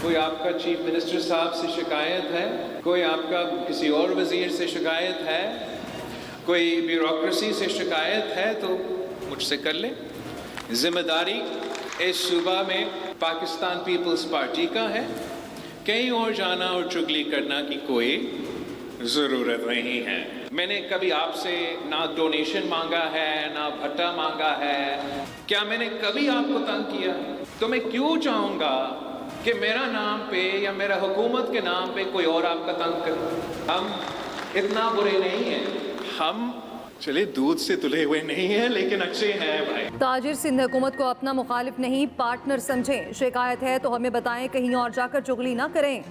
कोई आपका chief minister साहब से शिकायत है, कोई आपका किसी और वजीर से शिकायत है, कोई ब्यूरोक्रेसी से शिकायत है तो मुझसे कर लें। जिम्मेदारी इस सूबा में पाकिस्तान पीपल्स पार्टी का है। कहीं और जाना और चुगली करना की कोई ज़रूरत नहीं है। मैंने कभी आपसे ना डोनेशन मांगा है, ना भत्ता मांगा है। क्या मैंने कभी आपको तंग किया? तो मैं क्यों चाहूँगा कि मेरा नाम पे या मेरा हुकूमत के नाम पे कोई और आपका तंग करे? हम इतना बुरे नहीं हैं। हम चले दूध से तुले हुए नहीं हैं, लेकिन अच्छे हैं भाई। ताजिर सिंध हुकूमत को अपना मुखालिफ नहीं पार्टनर समझें। शिकायत है तो हमें बताएं, कहीं और जाकर चुगली ना करें।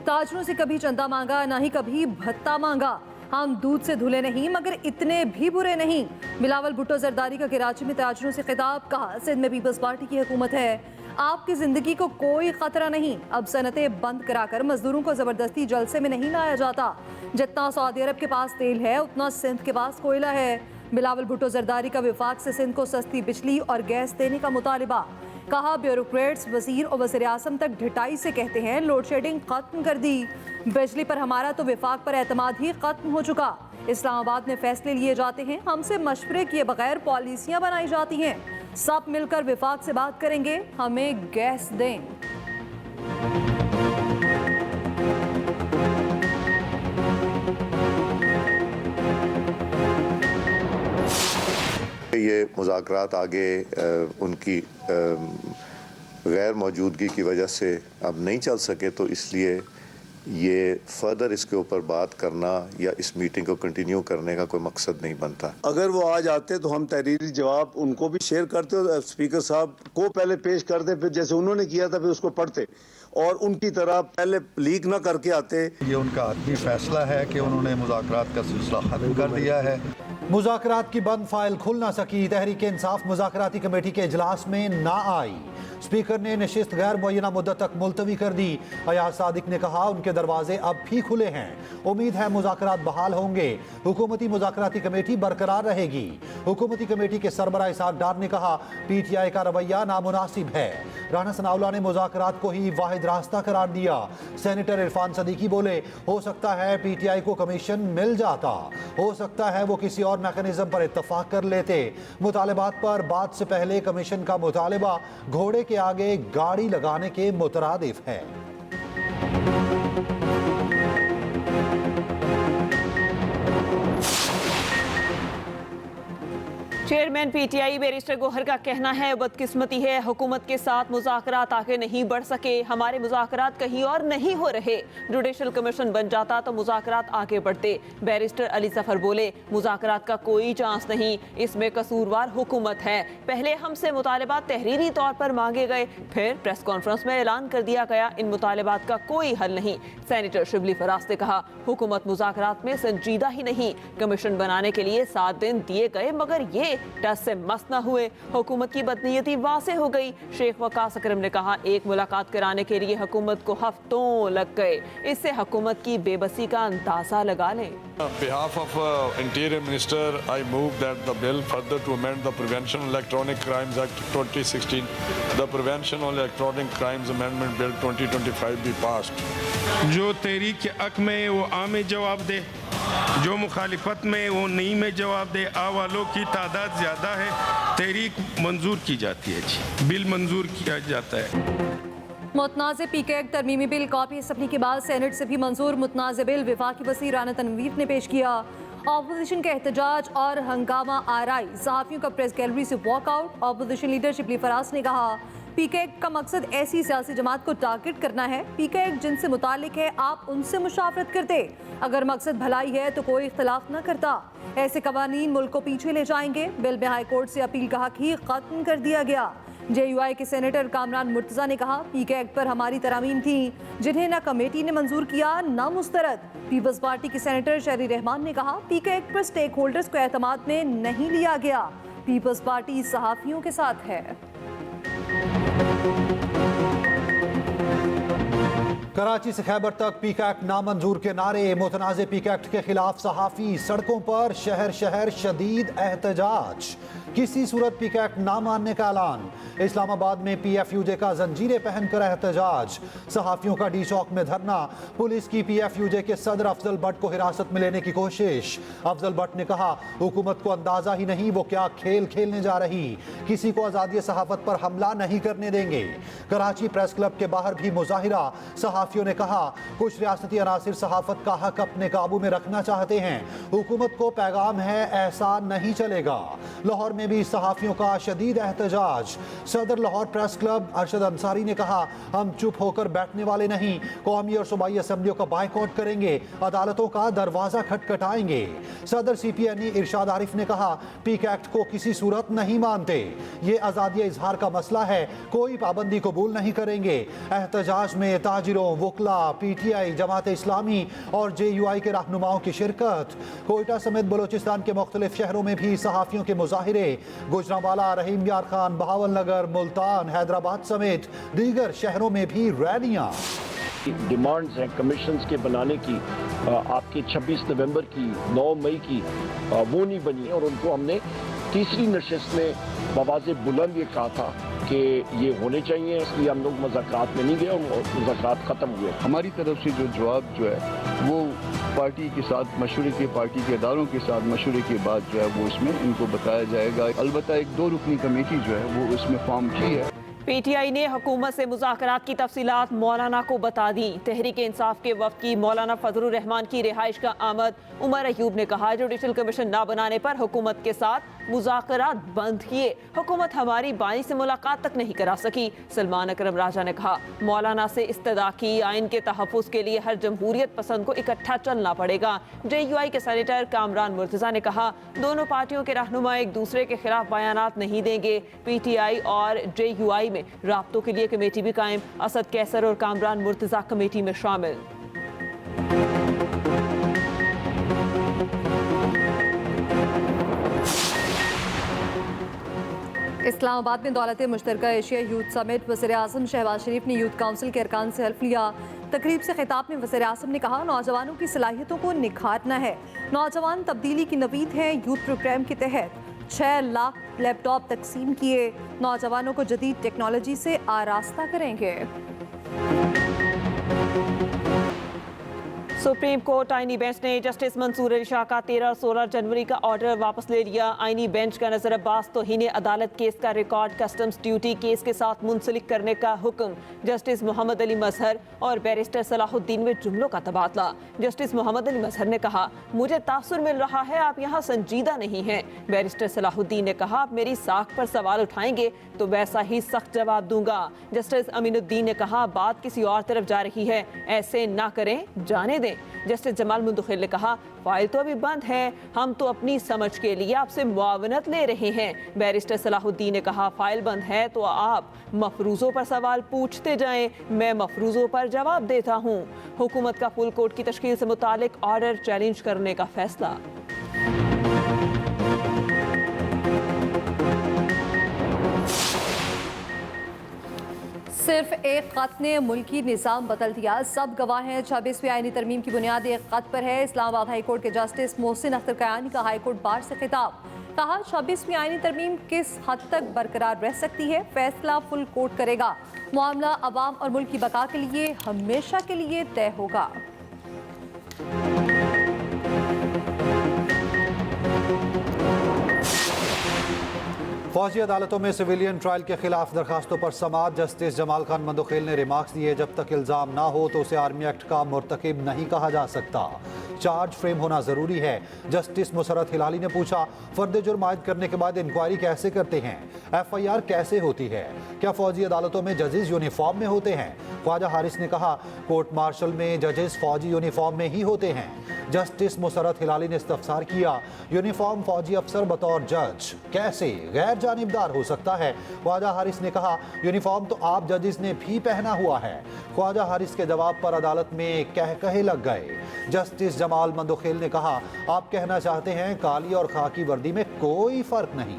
ताजरों से कभी चंदा मांगा, ना ही कभी भत्ता मांगा। हम दूध से धुले नहीं, मगर इतने भी बुरे नहीं। बिलावल भुट्टो जरदारी का कराची में ताजरों से खिताब। कहा, सिंध में पीपल्स पार्टी की हुकूमत है, आपकी जिंदगी को कोई खतरा नहीं। अब सनतें बंद कराकर मजदूरों को जबरदस्ती जलसे में नहीं लाया जाता। जितना सऊदी अरब के पास तेल है, उतना सिंध के पास कोयला है। बिलावल भुट्टो जरदारी का विफाक से सिंध को सस्ती बिजली और गैस देने का मुतालिबा। कहा, ब्यूरोक्रेट्स वजीर और वज़ीर आज़म तक ढिठाई से कहते हैं लोड शेडिंग खत्म कर दी। बिजली पर हमारा तो विफाक पर एतमाद ही खत्म हो चुका। इस्लामाबाद में फैसले लिए जाते हैं, हमसे मशवरे किए बगैर पॉलिसियां बनाई जाती हैं। सब मिलकर विफाक से बात करेंगे, हमें गैस दें। ये मुज़ाकरात आगे उनकी गैर मौजूदगी की वजह से अब नहीं चल सके, तो इसलिए ये फर्दर इसके ऊपर बात करना या इस मीटिंग को कंटिन्यू करने का कोई मकसद नहीं बनता। अगर वो आ जाते तो हम तहरीरी जवाब उनको भी शेयर करते और स्पीकर साहब को पहले पेश करते, फिर जैसे उन्होंने किया था फिर उसको पढ़ते और उनकी तरह पहले लीक ना करके आते। ये उनका आखिरी फैसला है कि उन्होंने मुज़ाकरात का सिलसिला खत्म कर दिया है। मुज़ाकरात की बंद फाइल खुल ना सकी। तहरीक इंसाफ मुज़ाकराती कमेटी के इजलास में ना आई। स्पीकर ने नशिस्त गैर मुअय्यना मुद्दत तक मुलतवी कर दी। अयाज सादिक ने कहा, उनके दरवाजे अब भी खुले हैं। उम्मीद है मुज़ाकरात बहाल होंगे। हुकूमती मुज़ाकराती कमेटी बरकरार रहेगी। हुकूमती कमेटी के सरबराह इसाक डार ने कहा, PTI का रवैया नामुनासिब है। राना सनाउल्लाह ने मुज़ाकरात को ही वाहिद रास्ता करार दिया। सेनेटर इरफान सदीकी बोले, हो सकता है PTI को कमीशन मिल जाता, हो सकता है वो किसी और मैकेनिज्म पर इत्तफाक कर लेते। मुतालिबात पर बात से पहले कमीशन का मुतालिबा घोड़े के आगे गाड़ी लगाने के मुतरादिफ है। चेयरमैन PTI बैरिस्टर गौहर का कहना है, बदकिस्मती है हुकूमत के साथ मुज़ाकरात आगे नहीं बढ़ सके। हमारे मुज़ाकरात कहीं और नहीं हो रहे। जुडिशल कमीशन बन जाता तो मुज़ाकरात आगे बढ़ते। बैरिस्टर अली जफर बोले, मुज़ाकरात का कोई चांस नहीं, इसमें कसूरवार हुकूमत है। पहले हमसे मुतालिबात तहरीरी तौर पर मांगे गए, फिर प्रेस कॉन्फ्रेंस में ऐलान कर दिया गया इन मुतालिबात का कोई हल नहीं। सेनेटर शिबली फराज ने कहा, हुकूमत मुज़ाकरात में संजीदा ही नहीं। कमीशन बनाने के लिए 7 दिन दिए गए, मगर ये टस से मस न हुए। हुकूमत की बदनीयती वाज़ेह हो गई। शेख वकास अकरम ने कहा, एक मुलाकात कराने के लिए हुकूमत को हफ्तों लग गए। इससे हुकूमत की बेबसी का अंदाजा लगा लें। On behalf of Interior Minister, I move that the bill further to amend the Prevention of Electronic Crimes Act 2016, the Prevention of Electronic Crimes Amendment Bill 2025 be passed. जो तहरीक के हक में वो आ में जवाब दे, जो मुखालिफत में वो नहीं में जवाब दे। आ वालों की तादाद ज़्यादा है, तहरीक मंजूर की जाती है जी, बिल मंजूर किया जाता है। मुतनाज़ PK एक्ट तरमीमी बिल कॉपी असम्बली के बाद सेनेट से भी मंजूर। मुतनाज़ बिल वफाकी वज़ीर राना तनवीर ने पेश किया। ऑपोजिशन का एहतजाज और हंगामा आराई। सहाफ़ियों का प्रेस गैलरी से walkout. Opposition leader Shibli Faraz ने कहा, PK एक्ट का मकसद ऐसी सियासी जमात को टारगेट करना है। PK एक्ट जिनसे मुतालिक है, आप उनसे मुशावरत करते। अगर मकसद भलाई है तो कोई इख्तलाफ न करता। ऐसे कवानीन मुल्क को पीछे ले जाएंगे। बिल में हाई कोर्ट से अपील का हक ही खत्म कर दिया गया। JUI के सेनेटर कामरान मुर्तज़ा ने कहा, PK एक्ट पर हमारी तरामीम थी, जिन्हें न कमेटी ने मंजूर किया न मुस्तरद। पीपल्स पार्टी के सेनेटर शहरी रहमान ने कहा, PK एक्ट पर स्टेक होल्डर्स को एतमाद में नहीं लिया गया। पीपल्स पार्टी सहाफ़ियों के साथ है। कराची से खैबर तक PK एक्ट नामंजूर के नारे। मुतनाज़े PK एक्ट के खिलाफ सहाफ़ी सड़कों पर, शहर शहर शदीद एहतजाज। किसी सूरत PK एक्ट ना मानने का ऐलान। इस्लामाबाद में PFUJ का जंजीरें पहनकर एहतजाज, सहाफियों का डी चौक में धरना, पुलिस की PFUJ के सदर अफजल भट्ट को हिरासत में लेने की कोशिश। अफजल भट्ट ने कहा, हुकूमत को अंदाजा ही नहीं वो क्या खेल खेलने जा रही, किसी को आज़ादी सहाफत पर हमला नहीं करने देंगे। कराची प्रेस क्लब के बाहर भी मुजाहिरा, सहाफियों ने कहा कुछ रियासती अनासिर सहाफत का हक अपने काबू में रखना चाहते हैं, हुकूमत को पैगाम है ऐसा नहीं चलेगा। लाहौर में भी सहाफियों का शदीद एहतजाज, सदर लाहौर प्रेस क्लब अरशद अंसारी ने कहा, हम चुप होकर बैठने वाले नहीं, कौमी और सूबाई असम्बलियों का बाइकआउट करेंगे, अदालतों का दरवाजा खटखटाएंगे। सदर CPNE इरशाद आरिफ ने कहा, पीक एक्ट को किसी सूरत नहीं मानते, ये आज़ादी इजहार का मसला है, कोई पाबंदी कबूल नहीं करेंगे। एहतजाज में ताजिरों, वकला, PTI, जमात इस्लामी और JUI के रहनुमाओं की शिरकत। कोयटा समेत बलोचिस्तान के मुख्तलिफ शहरों में भी सहाफियों के मुजाहिरे, गुजरांवाला, रहीम यार खान, बहावल नगर, मुल्तान, हैदराबाद समेत दीगर शहरों में भी रैलियां। डिमांड्स हैं कमीशंस के बनाने की, आपके 26 नवंबर की, 9 मई की, वो नहीं बनी और उनको हमने तीसरी नशिस्त में बवाज़े बुलंद ये कहा था कि ये होने चाहिए, इसलिए हम लोग मुज़ाकरात में नहीं गए और मुज़ाकरात ख़त्म हुए। हमारी तरफ से जो जवाब जो है वो पार्टी के साथ मशवरे के, पार्टी के इदारों के साथ मशवरे के बाद जो है वो इसमें इनको बताया जाएगा। अलबत्ता एक 2 रुकनी कमेटी जो है वो इसमें फॉर्म की है। PTI ने हुकूमत से मुज़ाकरात की तफसीलात मौलाना को बता दी। तहरीक इंसाफ के वफ़द की मौलाना फजलुर रहमान की रिहाइश का आमद। उमर अयूब ने कहा, जुडिशल कमीशन ना बनाने पर हुकूमत के साथ मुज़ाकरात बंद किए, हुकूमत हमारी बानी से मुलाकात तक नहीं करा सकी। सलमान अकरम राजा ने कहा, मौलाना से इस्तदा की, आइन के तहफ़्फ़ुज़ के लिए हर जमहूरियत पसंद को इकट्ठा चलना पड़ेगा। JUI के सेनेटर कामरान मुर्तज़ा ने कहा, दोनों पार्टियों के रहनुमा एक दूसरे के खिलाफ बयानात नहीं देंगे। PTI और JUI में राब्तों के लिए कमेटी भी कायम, असद कैसर और कामरान मुर्तज़ा कमेटी में शामिल। इस्लामाबाद में दौलत मुश्तरका एशिया यूथ समिट, वज़ीर-ए-आज़म शहबाज शरीफ ने यूथ काउंसिल के अरकान से हल्फ लिया। तकरीब से खिताब में वज़ीर-ए-आज़म ने कहा, नौजवानों की सलाहियतों को निखारना है, नौजवान तब्दीली की नवीद हैं। यूथ प्रोग्राम के तहत 6 लाख लैपटॉप तकसीम किए, नौजवानों को जदीद टेक्नोलॉजी से आरास्ता करेंगे। सुप्रीम कोर्ट आईनी बेंच ने जस्टिस मंसूर अली शाह का 13 और 16 जनवरी का ऑर्डर वापस ले लिया। आईनी बेंच का नजर अब्बास तौहीन अदालत केस का रिकॉर्ड कस्टम्स ड्यूटी केस के साथ मुंसलिक करने का हुक्म। जस्टिस मोहम्मद अली मजहर और बैरिस्टर सलाहुद्दीन में जुमलों का तबादला। जस्टिस मोहम्मद अली मजहर ने कहा, मुझे तासुर मिल रहा है, आप यहाँ संजीदा नहीं हैं। बैरिस्टर सलाहुद्दीन ने कहा, आप मेरी साख पर सवाल उठाएंगे तो वैसा ही सख्त जवाब दूंगा। जस्टिस अमीनुद्दीन ने कहा, बात किसी और तरफ जा रही है, ऐसे ना करें, जाने दें। जस्टिस जमाल मुंदखिल ने कहा, फाइल तो अभी बंद है, हम तो अपनी समझ के लिए आपसे मुआवनत ले रहे हैं। बैरिस्टर सलाहुद्दीन ने कहा, फाइल बंद है तो आप मफरूजों पर सवाल पूछते जाएं, मैं मफरूजों पर जवाब देता हूं। हुकूमत का फुल कोर्ट की तश्कील से मुतालिक ऑर्डर चैलेंज करने का फैसला। सिर्फ एक खत ने मुल्की निज़ाम बदल दिया, सब गवाह हैं। 26वीं आईनी तरमीम की बुनियाद एक खत पर है। इस्लामाबाद हाई कोर्ट के जस्टिस मोहसिन अख्तर कयानी का हाई कोर्ट बार से खिताब। कहा, 26वीं आईनी तरमीम किस हद तक बरकरार रह सकती है, फैसला फुल कोर्ट करेगा। मामला अवाम और मुल्क की बका के लिए हमेशा के लिए तय होगा। फौजी अदालतों में सिविलियन ट्रायल के खिलाफ दरखास्तों पर समाअत। जस्टिस जमाल खान मंदोखेल ने रिमार्क्स दिए, जब तक इल्ज़ाम ना हो तो उसे आर्मी एक्ट का मुर्तकिब नहीं कहा जा सकता, चार्ज फ्रेम होना ज़रूरी है। जस्टिस मुसरत हिलाली ने पूछा, फर्द जुर्म आयद करने के बाद इंक्वायरी कैसे करते हैं, FIR कैसे होती है, क्या फौजी अदालतों में जजेस यूनिफॉर्म में होते हैं? ख्वाजा हारिस ने कहा, कोर्ट मार्शल में जजेस फौजी यूनिफॉर्म में ही होते हैं। जस्टिस मुसरत हिलाली ने इस्तफसार किया, यूनिफॉर्म फौजी अफसर बतौर जज कैसे गैर जानिबदार हो सकता है? ख्वाजा हारिस ने कहा, यूनिफॉर्म तो आप जजेस ने भी पहना हुआ है। ख्वाजा हारिस के जवाब पर अदालत में कहे लग गए। जस्टिस जमाल मंदोखेल ने कहा, आप कहना चाहते हैं काली और खाकी वर्दी में कोई फर्क नहीं।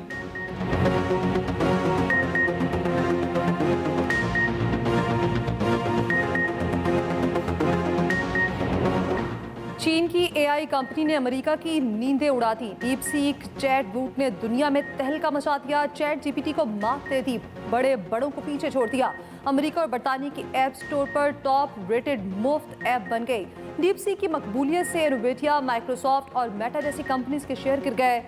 चीन की AI एआई कंपनी ने अमेरिका की नींदें उड़ा दी। डीप सीक चैट बूट ने दुनिया में तहलका मचा दिया। चैट जीपीटी को मात दे दी, बड़ों को पीछे छोड़ दिया। अमेरिका और बरतानिया की ऐप स्टोर पर टॉप रेटेड मुफ्त ऐप बन गई। डीप सीक की मकबूलियत से एनवीडिया, माइक्रोसॉफ्ट और मेटा जैसी कंपनीज के शेयर गिर गए।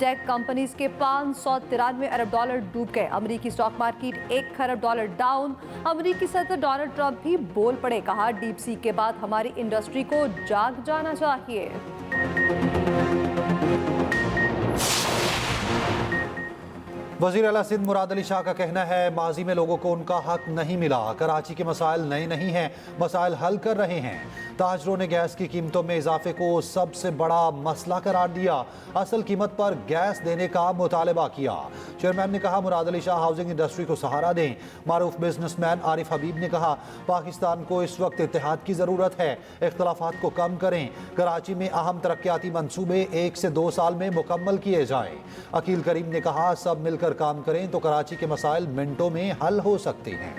टेक कंपनीज के $593 अरब डूब गए। अमेरिकी स्टॉक मार्केट $1 खरब डाउन। अमेरिकी सदर डोनाल्ड ट्रंप भी बोल पड़े, कहा डीप सीक के बाद हमारी इंडस्ट्री को जाग जाना चाहिए। वज़ीर आला सिंध मुराद अली शाह का कहना है, माजी में लोगों को उनका हक नहीं मिला। कराची के मसाइल नए नहीं हैं, मसाइल हल कर रहे हैं। ताजरों ने गैस की कीमतों में इजाफे को सबसे बड़ा मसला करार दिया। असल कीमत पर गैस देने का मुतालबा किया। चेयरमैन ने कहा, मुराद अली शाह हाउसिंग इंडस्ट्री को सहारा दें। मारूफ बिजनेसमैन आरिफ हबीब ने कहा, पाकिस्तान को इस वक्त इत्तेहाद की ज़रूरत है, इख्तलाफात को कम करें। कराची में अहम तरक्याती मंसूबे 1 से 2 साल में मुकम्मल किए जाएं। अकील करीम ने कहा, सब मिलकर काम करें तो कराची के मसाइल मिनटों में हल हो सकते हैं।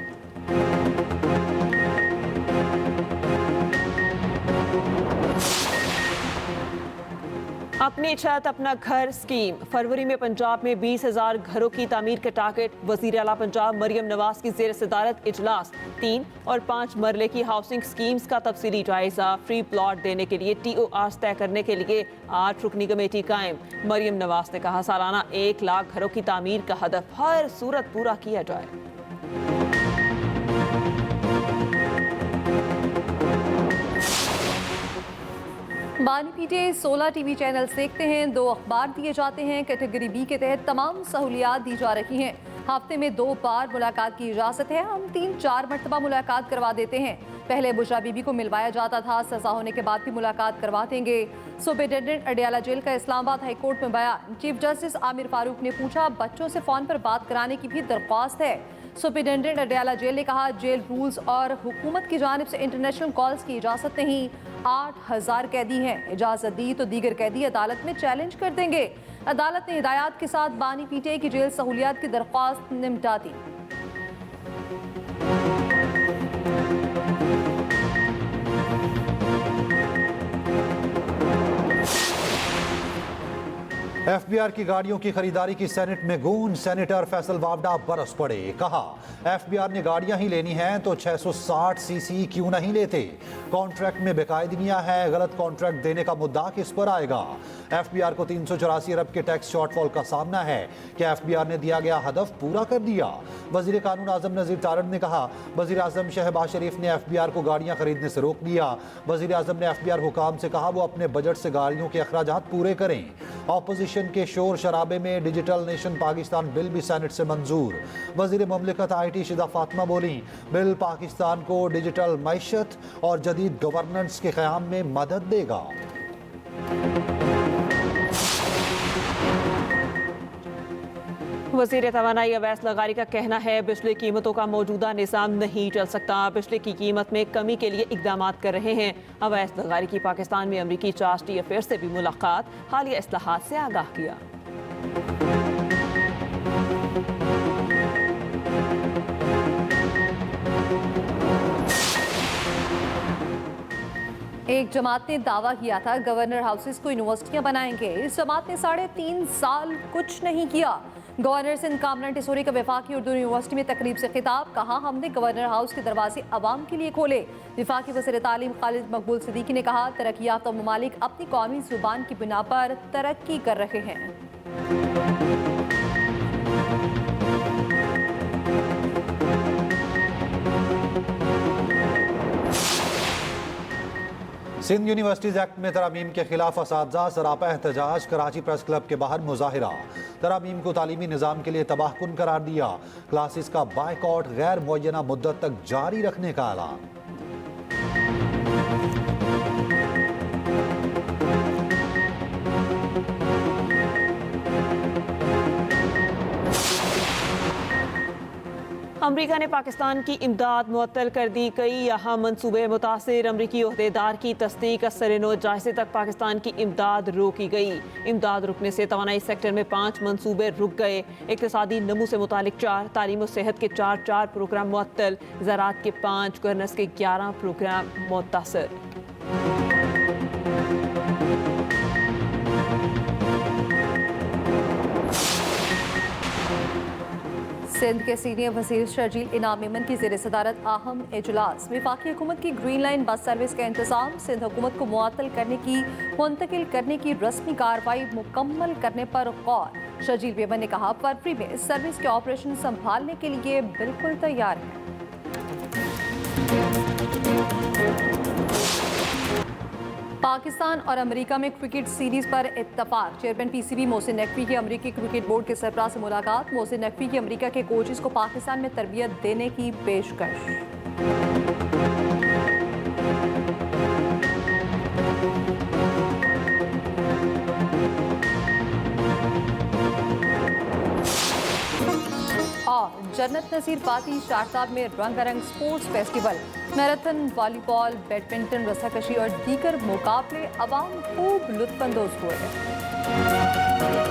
अपनी छत अपना घर स्कीम। फरवरी में पंजाब में 20,000 घरों की तामीर का टारगेट। वज़ीर आला पंजाब मरियम नवाज की ज़ेर सदारत इजलास। 3 और 5 मरले की हाउसिंग स्कीम्स का तफसीली जायजा। फ्री प्लॉट देने के लिए TORs तय करने के लिए 8 रुकनी कमेटी कायम। मरियम नवाज ने कहा, सालाना 1 लाख घरों की तामीर का हदफ हर सूरत पूरा किया जाए। बानी पीटे 16 टीवी चैनल्स देखते हैं, 2 अखबार दिए जाते हैं। कैटेगरी बी के तहत तमाम सहूलियात दी जा रही हैं। हफ्ते में 2 बार मुलाकात की इजाज़त है। हम 3-4 मरतबा मुलाकात करवा देते हैं। पहले बुशरा बीबी को मिलवाया जाता था, सजा होने के बाद भी मुलाकात करवा देंगे। सुपरिटेंडेंट अडियाला जेल का इस्लामाबाद हाई कोर्ट में बयान। चीफ जस्टिस आमिर फारूक ने पूछा, बच्चों से फ़ोन पर बात कराने की भी दरख्वास्त है। सुपरिटेंडेंट अडियाला जेल ने कहा, जेल रूल्स और हुकूमत की जानिब से इंटरनेशनल कॉल्स की इजाज़त नहीं। 8,000 कैदी हैं, इजाज़त दी तो दीगर कैदी अदालत में चैलेंज कर देंगे। अदालत ने हिदायत के साथ बानी पीटे की जेल सहूलियात की दरख्वास्त निपटा दी। FBR की गाड़ियों की खरीदारी की सेनेट में गूंज। सेनेटर फैसल वावडा बरस पड़े, कहा FBR ने गाड़ियां ही लेनी हैं तो 660 सीसी क्यों नहीं लेते। कॉन्ट्रैक्ट में बेकायदगियां हैं, गलत कॉन्ट्रैक्ट देने का मुद्दा किस पर आएगा। FBR को 384 अरब के टैक्स शॉर्टफॉल का सामना है। क्या FBR ने दिया गया हदफ पूरा कर दिया। वजीर कानून आजम नजीर तारड़ ने कहा, वजीर आजम शहबाज शरीफ ने FBR को गाड़ियां खरीदने से रोक दिया। वजीर आजम ने FBR हुकाम से कहा, वो अपने बजट से गाड़ियों के अखराजात पूरे करें। ऑपोजिशन के शोर शराबे में डिजिटल नेशन पाकिस्तान बिल भी सेनेट से मंजूर। वजीर मुमलिकत IT शिदा फातिमा बोली, बिल पाकिस्तान को डिजिटल मैशत और जदीद गवर्नेंस के क़याम में मदद देगा। वज़ीर तवानाई अवैस लगारी का कहना है, बिजली कीमतों का मौजूदा निज़ाम नहीं चल सकता। बिजली की कीमत में कमी के लिए इकदाम कर रहे हैं। अवैस लगारी की पाकिस्तान में अमरीकी चार्टी अफेयर से भी मुलाकात। हालिया इस्लाहात से आगाह किया। एक जमात ने दावा किया था गवर्नर हाउसेस को यूनिवर्सिटियां बनाएंगे। इस जमात ने 3.5 साल कुछ नहीं किया। गवर्नर सिंध कामरान टिसोरी का वफाकी उर्दू यूनिवर्सिटी में तकरीब से खिताब, कहा हमने गवर्नर हाउस के दरवाजे अवाम के लिए खोले। वफाकी वज़ीर तालीम खालिद मकबूल सिद्दीकी ने कहा, तरक्की याफ्ता ममालिक अपनी कौमी जुबान की बिना पर तरक्की कर रहे हैं। सिंध यूनिवर्सिटीज़ एक्ट में तरामीम के खिलाफ असातिज़ा सरापा एहतजाज। कराची प्रेस क्लब के बाहर मुजाहिरा। तरामीम को तालीमी निज़ाम के लिए तबाहकुन करार दिया। क्लासेस का बायकॉट गैर मुअय्यना मुद्दत तक जारी रखने का ऐलान। अमरीका ने पाकिस्तान की इमदाद मुअत्तल कर दी। कई अहम मनसूबे मुतासिर। अमरीकी ओहदेदार की तस्दीक असर-ए-नौ जायजे तक पाकिस्तान की इमदाद रोकी गई। इमदाद रुकने से तवानाई सेक्टर में 5 मनसूबे रुक गए। इक्तिसादी नमू से मुतालिक 4, तालीम और सेहत के 4 प्रोग्राम मुअत्तल, ज़राअत के 5, गवर्नेंस के 11 प्रोग्राम मुतासर। सिंध के सीनियर वजीर शर्जील इनाम मेमन की ज़ेर सदारत अहम इजलास। वफाकी हुकूमत की ग्रीन लाइन बस सर्विस का इंतजाम, सिंध हुकूमत को मुअत्तल करने की मुंतकिल करने की रस्मी कार्रवाई मुकम्मल करने पर गौर। शर्जील मेमन ने कहा फरवरी में इस सर्विस के ऑपरेशन संभालने के लिए बिल्कुल तैयार है। पाकिस्तान और अमेरिका में क्रिकेट सीरीज पर इत्तफाक। चेयरमैन पीसीबी मोहसिन नकवी की अमेरिकी क्रिकेट बोर्ड के सरबराह से मुलाकात। मोहसिन नकवी की अमेरिका के कोचेस को पाकिस्तान में तरबियत देने की पेशकश। और जन्नत नसीर पाती शारताब में रंगारंग sports festival, marathon, volleyball, badminton, रस्साकशी और दीगर मुकाबले अवाम खूब लुत्फानंदोज हुए हैं।